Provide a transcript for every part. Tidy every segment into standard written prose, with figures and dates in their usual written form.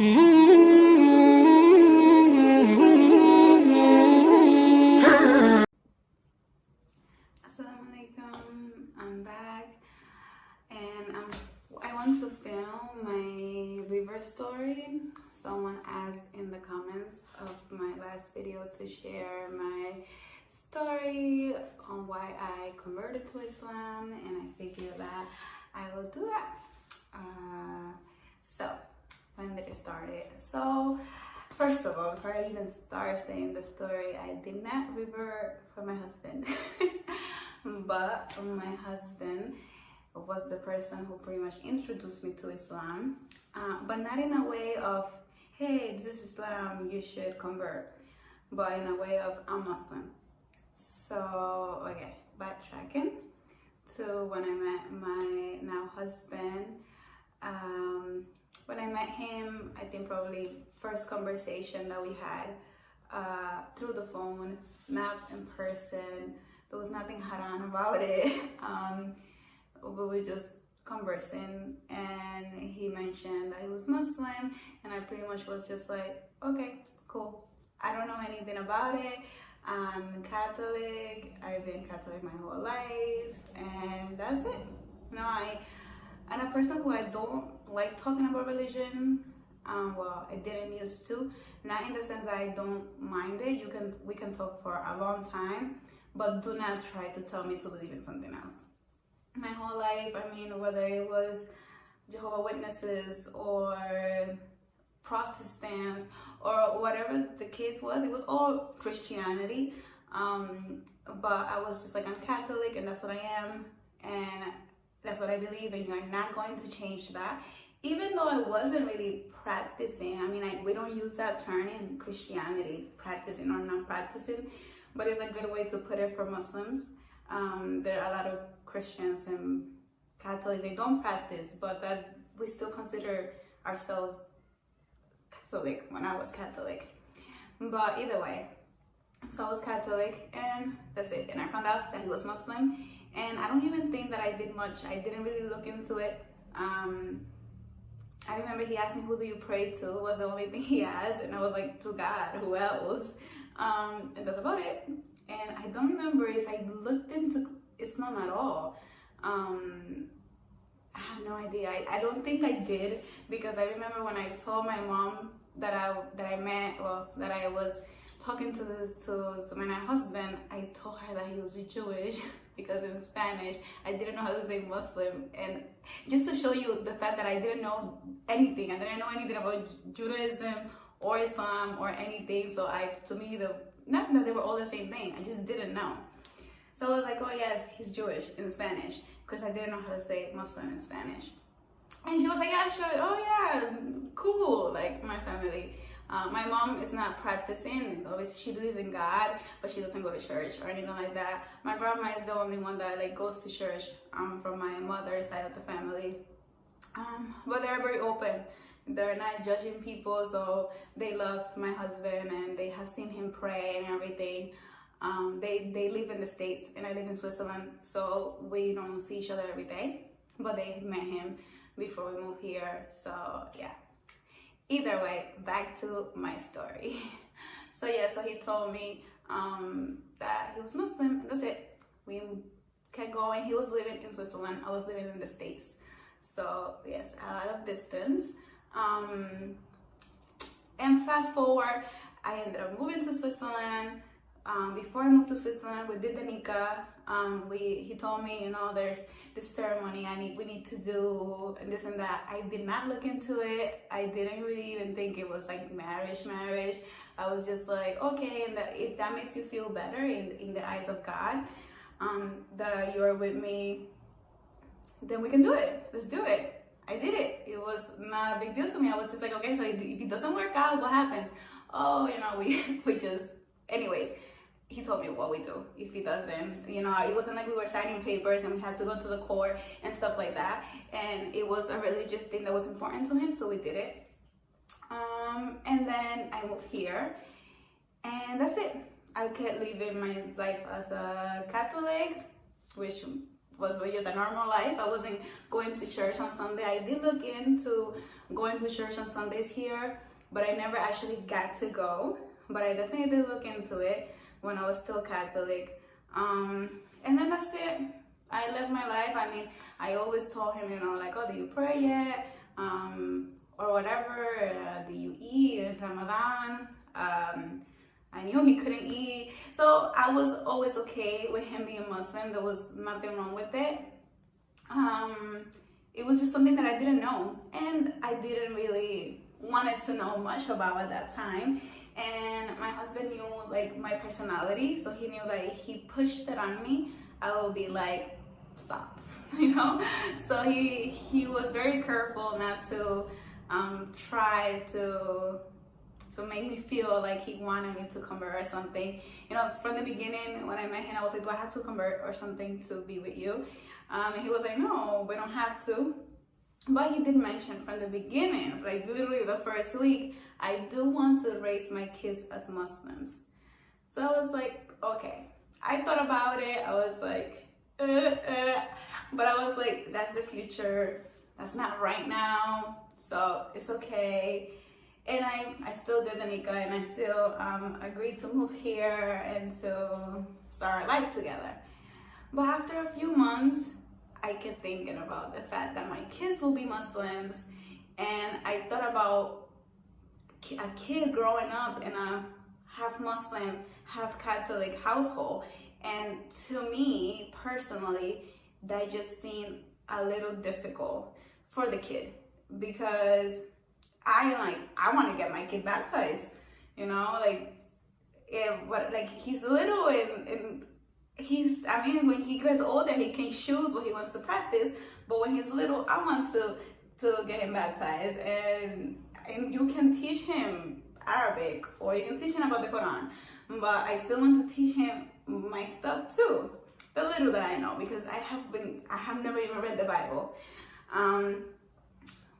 Assalamu alaikum, I'm back and I want to film my reverse story. Someone asked in the comments of my last video to share my story on why I converted to Islam, and I figured that I will do that. So when did it start? So first of all, before I even start saying the story, I did not revert for my husband. But my husband was the person who pretty much introduced me to Islam, but not in a way of, hey, this is Islam, you should convert, but in a way of, I'm Muslim. So, okay, backtracking to when I met my now husband. When I met him, I think probably first conversation that we had through the phone, not in person. There was nothing haram about it. We were just conversing, and he mentioned that he was Muslim, and I pretty much was just like, okay, cool. I don't know anything about it. I'm Catholic. I've been Catholic my whole life, and that's it. You know, I'm a person who I don't like talking about religion. Well, I didn't used to. Not in the sense that I don't mind it. We can talk for a long time, but do not try to tell me to believe in something else. My whole life, I mean, whether it was Jehovah's Witnesses or Protestants or whatever the case was, it was all Christianity. But I was just like, I'm Catholic and that's what I am, and that's what I believe, and you're not going to change that. Even though I wasn't really practicing, I mean, we don't use that term in Christianity, practicing or not practicing, but it's a good way to put it for Muslims. There are a lot of Christians and Catholics, they don't practice, but that we still consider ourselves Catholic when I was Catholic. But either way, so I was Catholic, and that's it. And I found out that he was Muslim, and I don't even think that I did much. I didn't really look into it. I remember he asked me, who do you pray to? It was the only thing he asked, and I was like, to God, who else? And that's about it. And I don't remember if I looked into Islam at all. I have no idea. I don't think I did, because I remember when I told my mom that I was talking to my now husband, I told her that he was Jewish because in Spanish I didn't know how to say Muslim, and just to show you the fact that I didn't know anything. I didn't know anything about Judaism or Islam or anything. So to me, not that they were all the same thing, I just didn't know. So I was like, oh yes, he's Jewish in Spanish, because I didn't know how to say Muslim in Spanish. And she was like, yeah, sure, oh yeah, cool, like my family. My mom is not practicing. Obviously, she believes in God, but she doesn't go to church or anything like that. My grandma is the only one that like goes to church from my mother's side of the family. But they're very open. They're not judging people, so they love my husband and they have seen him pray and everything. They live in the States and I live in Switzerland, so we don't see each other every day. But they met him before we moved here, so yeah. Either way, back to my story. So yeah, so he told me that he was Muslim, and that's it. We kept going. He was living in Switzerland, I was living in the States. So yes, a lot of distance. And fast forward, I ended up moving to Switzerland. Before I moved to Switzerland, we did the nikah. He told me, you know, there's this ceremony we need to do, and this and that. I did not look into it. I didn't really even think it was like marriage. I was just like, okay, and if that makes you feel better in the eyes of God, that you're with me, then we can do it. Let's do it. I did it. It was not a big deal to me. I was just like, okay, so if it doesn't work out, what happens? Oh, you know, we just, anyways. He told me what we do if he doesn't, you know. It wasn't like we were signing papers and we had to go to the court and stuff like that, and it was a religious thing that was important to him, so we did it. And then I moved here, and that's it. I kept living my life as a Catholic, which was just a normal life. I wasn't going to church on Sunday. I did look into going to church on Sundays here, but I never actually got to go. But I definitely did look into it when I was still Catholic. And then that's it. I lived my life. I mean, I always told him, you know, like, oh, do you pray yet? Or whatever. Do you eat in Ramadan? I knew he couldn't eat. So I was always okay with him being Muslim. There was nothing wrong with it. It was just something that I didn't know. And I didn't really wanted to know much about at that time. And my husband knew like my personality. So he knew that if he pushed it on me, I would be like, stop, you know? So he was very careful not to try to make me feel like he wanted me to convert or something. You know, from the beginning when I met him, I was like, do I have to convert or something to be with you? And he was like, no, we don't have to. But he did mention from the beginning, like literally the first week, I do want to raise my kids as Muslims. So I was like, okay. I thought about it. I was like, but I was like, that's the future. That's not right now. So it's okay. And I still did the nikah, and I still agreed to move here and to start life together. But after a few months, I kept thinking about the fact that my kids will be Muslims, and I thought about a kid growing up in a half Muslim, half Catholic household. And to me, personally, that just seemed a little difficult for the kid, because I want to get my kid baptized, you know, like he's little and I mean, when he gets older, he can choose what he wants to practice. But when he's little, I want to get him baptized, and you can teach him Arabic or you can teach him about the Quran. But I still want to teach him my stuff too, the little that I know, because I have never even read the Bible.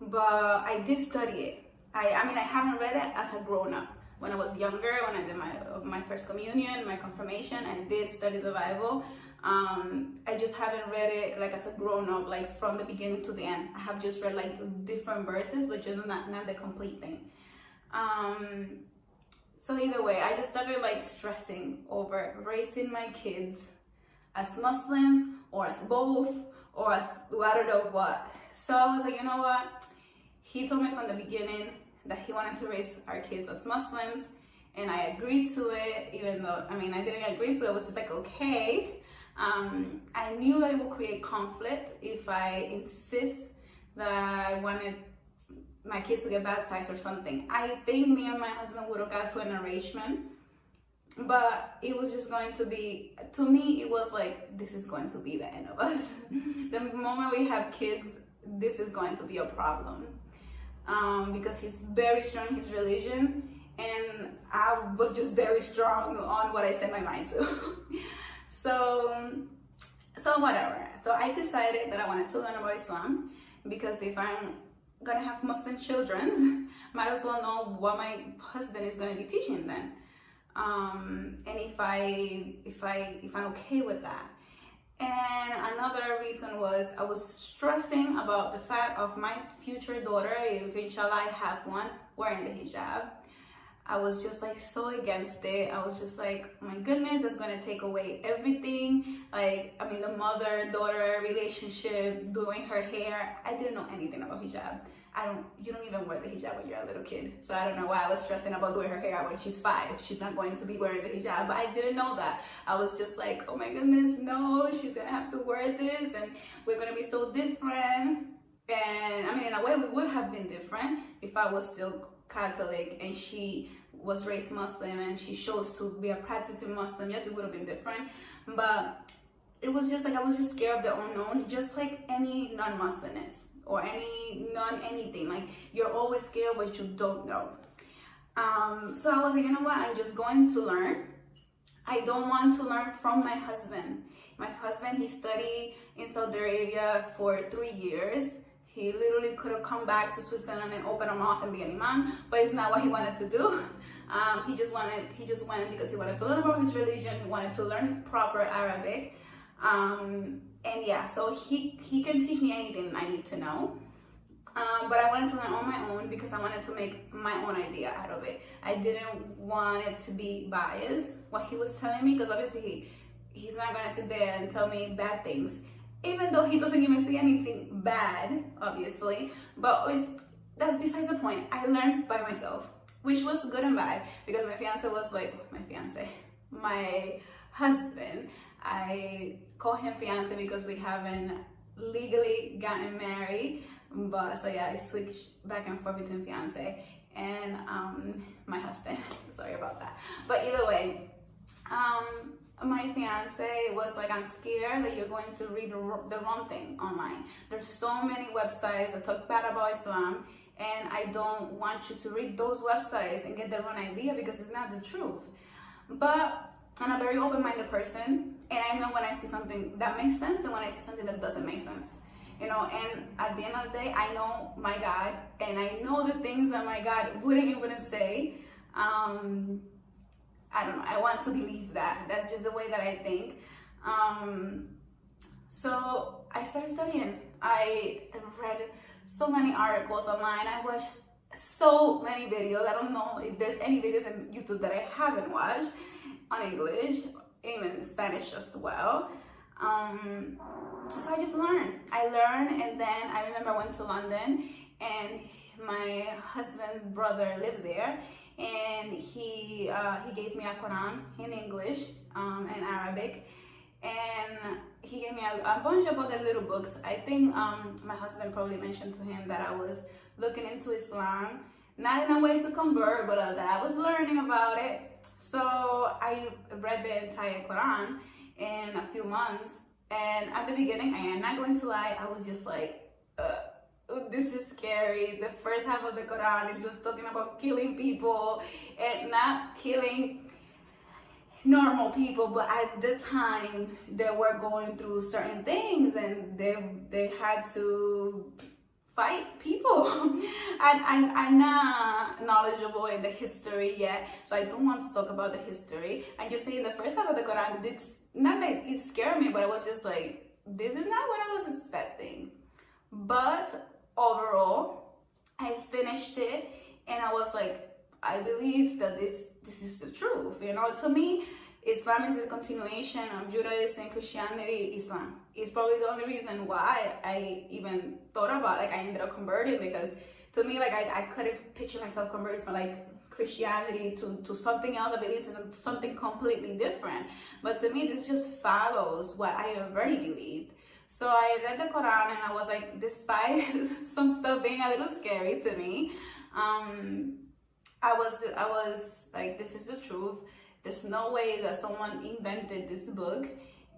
But I did study it. I mean, I haven't read it as a grown-up. When I was younger, when I did my first communion, my confirmation, I did study the Bible. I just haven't read it like as a grown-up, like from the beginning to the end. I have just read like different verses, but just not the complete thing. So either way, I just started like stressing over raising my kids as Muslims or as both or as I don't know what. So I was like, you know what? He told me from the beginning that he wanted to raise our kids as Muslims, and I agreed to it, even though, I mean, I didn't agree to it. I was just like, okay. I knew that it would create conflict if I insist that I wanted my kids to get baptized or something. I think me and my husband would have got to an arrangement, but it was just going to be, to me, it was like, this is going to be the end of us. The moment we have kids, this is going to be a problem. Because he's very strong in his religion, and I was just very strong on what I set my mind to. So whatever. So I decided that I wanted to learn about Islam, because if I'm gonna have Muslim children, might as well know what my husband is gonna be teaching them, and if I'm okay with that. And another reason was I was stressing about the fact of my future daughter, if inshallah I have one, wearing the hijab. I was just like so against it. I was just like, oh my goodness, that's gonna take away everything. Like, I mean, the mother-daughter relationship, doing her hair. I didn't know anything about hijab. You don't even wear the hijab when you're a little kid. So I don't know why I was stressing about doing her hair when she's 5. She's not going to be wearing the hijab, but I didn't know that. I was just like, oh my goodness, no, she's gonna have to wear this, and we're gonna be so different. And I mean, in a way, we would have been different if I was still Catholic and she was raised Muslim and she chose to be a practicing Muslim. Yes, it would have been different, but it was just like, I was just scared of the unknown, just like any non-Muslim is. Or anything, like you're always scared of what you don't know. So I was like, you know what, I'm just going to learn. I don't want to learn from my husband. My husband, he studied in Saudi Arabia for 3 years. He literally could have come back to Switzerland and open a mosque and be an imam, but it's not what he wanted to do. He just went because he wanted to learn about his religion. He wanted to learn proper Arabic. And yeah, so he can teach me anything I need to know. But I wanted to learn on my own because I wanted to make my own idea out of it. I didn't want it to be biased, what he was telling me, because obviously he's not going to sit there and tell me bad things, even though he doesn't even say anything bad, obviously. But that's besides the point. I learned by myself, which was good and bad, because my husband, I call him fiance because we haven't legally gotten married. But so yeah, I switched back and forth between fiance and my husband. Sorry about that. But either way, my fiance was like, I'm scared that you're going to read the wrong thing online. There's so many websites that talk bad about Islam, and I don't want you to read those websites and get the wrong idea because it's not the truth. But I'm a very open-minded person, and I know when I see something that makes sense and when I see something that doesn't make sense. You know, and at the end of the day, I know my God, and I know the things that my God wouldn't say. I don't know, I want to believe that. That's just the way that I think. So I started studying. I read so many articles online. I watched so many videos. I don't know if there's any videos on YouTube that I haven't watched on English, even Spanish as well. So I just learned. And then I remember I went to London, and my husband's brother lives there, and he gave me a Quran in English and Arabic, and he gave me a bunch of other little books. I think my husband probably mentioned to him that I was looking into Islam, not in a way to convert, but that I was learning about it. So I read the entire Quran in a few months, and at the beginning, I am not going to lie, I was just like, this is scary. The first half of the Quran is just talking about killing people, and not killing normal people, but at the time they were going through certain things, and they had to fight people. I'm not knowledgeable in the history yet, so I don't want to talk about the history. I'm just saying the first half of the Quran, it's not that it scared me, but I was just like, this is not what I was expecting. But overall, I finished it, and I was like, I believe that this is the truth. You know, to me, Islam is a continuation of Judaism, Christianity, Islam. It's probably the only reason why I even thought about, like, I ended up converting, because to me, like, I couldn't picture myself converting from, like, Christianity to something else. I believe in something completely different. But to me, this just follows what I already believed. So I read the Quran, and I was like, despite some stuff being a little scary to me, I was like, this is the truth. There's no way that someone invented this book.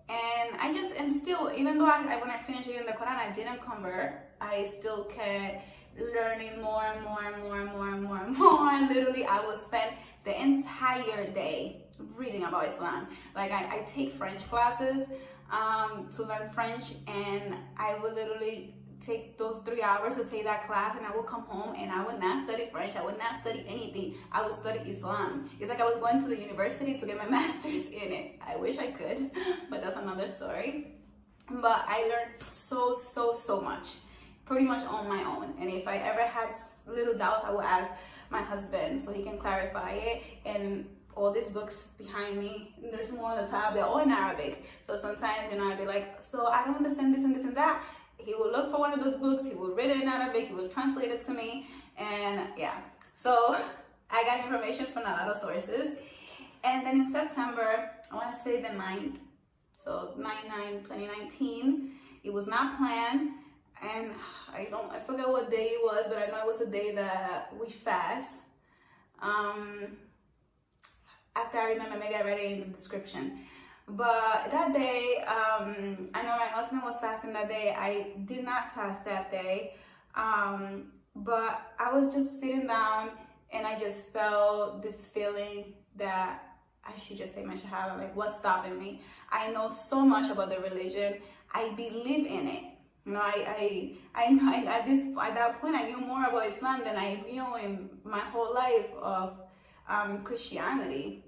And I just am still, even though when I finished reading the Quran, I didn't convert. I still kept learning more and more and more and more and more and more. And literally, I would spend the entire day reading about Islam. Like, I take French classes to learn French, and I would literally take those 3 hours to take that class, and I would come home and I would not study French. I would not study anything. I would study Islam. It's like I was going to the university to get my master's in it. I wish I could, but that's another story. But I learned so much, pretty much on my own. And if I ever had little doubts, I would ask my husband so he can clarify it. And all these books behind me, there's more on the top, they're all in Arabic. So sometimes, you know, I'd be like, so I don't understand this and this and that. He will look for one of those books, he will read it in Arabic, he will translate it to me, and yeah. So I got information from a lot of sources. And then in September, I want to say the 9th, so 9/9/2019, it was not planned, and I forgot what day it was, but I know it was a day that we fast. After I remember, maybe I read it in the description. But that day, I know my husband was fasting that day. I did not fast that day. But I was just sitting down, and I just felt this feeling that I should just say my shahada, like, what's stopping me? I know so much about the religion. I believe in it. You know, I at that point, I knew more about Islam than I knew in my whole life of Christianity.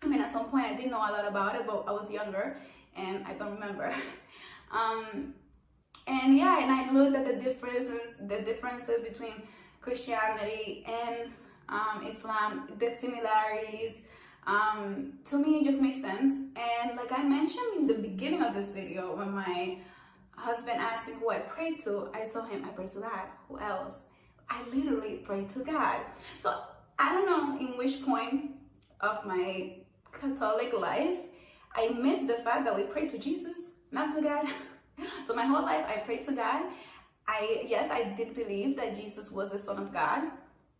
I mean, at some point I didn't know a lot about it, but I was younger and I don't remember. And yeah, and I looked at the differences between Christianity and Islam, the similarities. To me, it just makes sense. And like I mentioned in the beginning of this video, when my husband asked me who I pray to, I told him I pray to God. Who else? I literally pray to God. So I don't know in which point of my Catholic life I missed the fact that we pray to Jesus, not to God. So my whole life I prayed to God. Yes, I did believe that Jesus was the Son of God,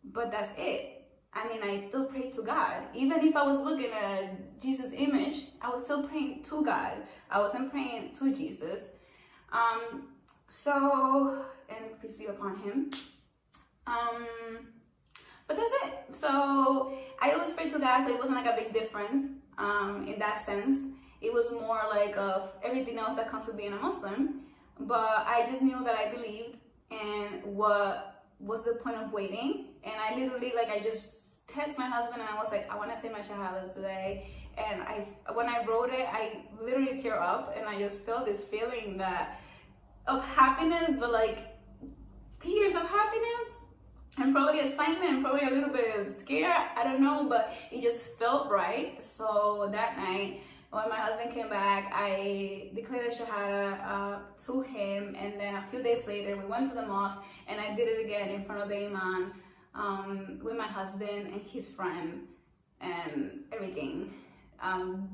but that's it. I mean, I still pray to God. Even if I was looking at Jesus' image, I was still praying to God. I wasn't praying to Jesus. So, and peace be upon him. But that's it. So I always pray to God, so it wasn't like a big difference in that sense. It was more like of everything else that comes with being a Muslim. But I just knew that I believed, and what was the point of waiting? And I literally, like, I just text my husband and I was like, I want to say my shahada today. And when I wrote it, I literally tear up, and I just felt this feeling of happiness, but like tears of happiness, and probably excitement, and probably a little bit of scare, I don't know, but it just felt right. So that night, when my husband came back, I declared a shahada to him, and then a few days later, we went to the mosque, and I did it again in front of the imam with my husband and his friend, and everything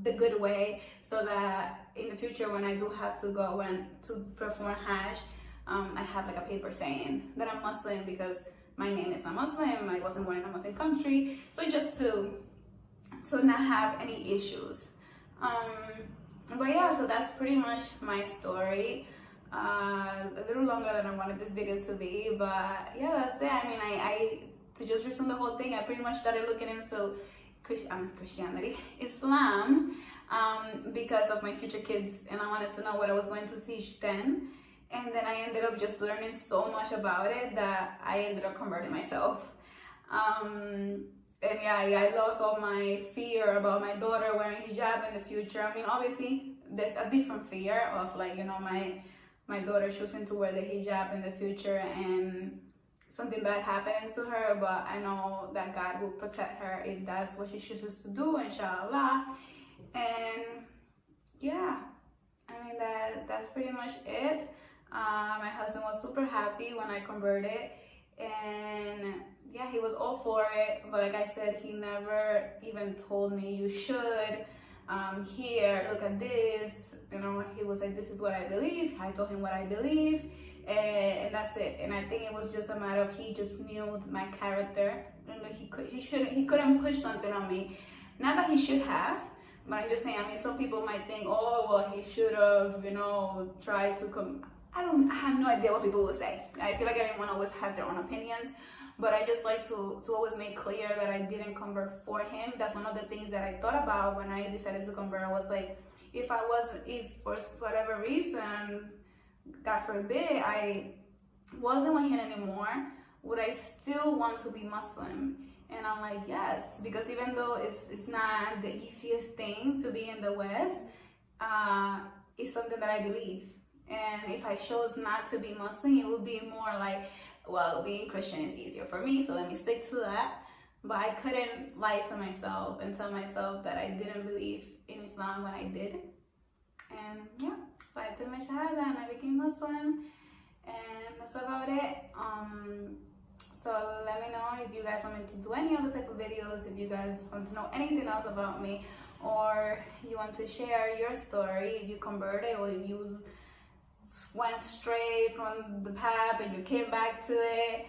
the good way, so that in the future, when I do have to go and to perform Hajj, I have like a paper saying that I'm Muslim, because my name is not Muslim, I wasn't born in a Muslim country, so just to not have any issues. But yeah, so that's pretty much my story. A little longer than I wanted this video to be, but yeah, that's it. I mean, I to just resume the whole thing, I pretty much started looking into Christianity, Islam, because of my future kids, and I wanted to know what I was going to teach them. And then I ended up just learning so much about it that I ended up converting myself. And yeah, I lost all my fear about my daughter wearing hijab in the future. I mean, obviously, there's a different fear of, like, you know, my daughter choosing to wear the hijab in the future and something bad happening to her, but I know that God will protect her if that's what she chooses to do, inshallah. And yeah, I mean, that's pretty much it. My husband was super happy when I converted, and yeah, he was all for it. But like I said, he never even told me, you should, here, look at this, you know. He was like, this is what I believe. I told him what I believe, and that's it. And I think it was just a matter of, he just knew my character, and like he couldn't push something on me. Not that he should have, but I'm just saying, I mean, some people might think, oh, well, he should have, you know, tried to come. I have no idea what people will say. I feel like everyone always has their own opinions, but I just like to always make clear that I didn't convert for him. That's one of the things that I thought about when I decided to convert. I was like, if for whatever reason, God forbid, I wasn't with him anymore, would I still want to be Muslim? And I'm like, yes, because even though it's not the easiest thing to be in the West, it's something that I believe. And if I chose not to be Muslim, it would be more like, well, being Christian is easier for me, so let me stick to that. But I couldn't lie to myself and tell myself that I didn't believe in Islam when I did. And yeah, so I took my shahada and I became Muslim, and that's about it. So let me know if you guys want me to do any other type of videos, if you guys want to know anything else about me, or you want to share your story, if you converted, or if you went straight from the path and you came back to it.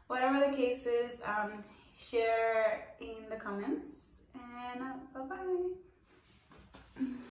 Whatever the case is, share in the comments, and bye-bye.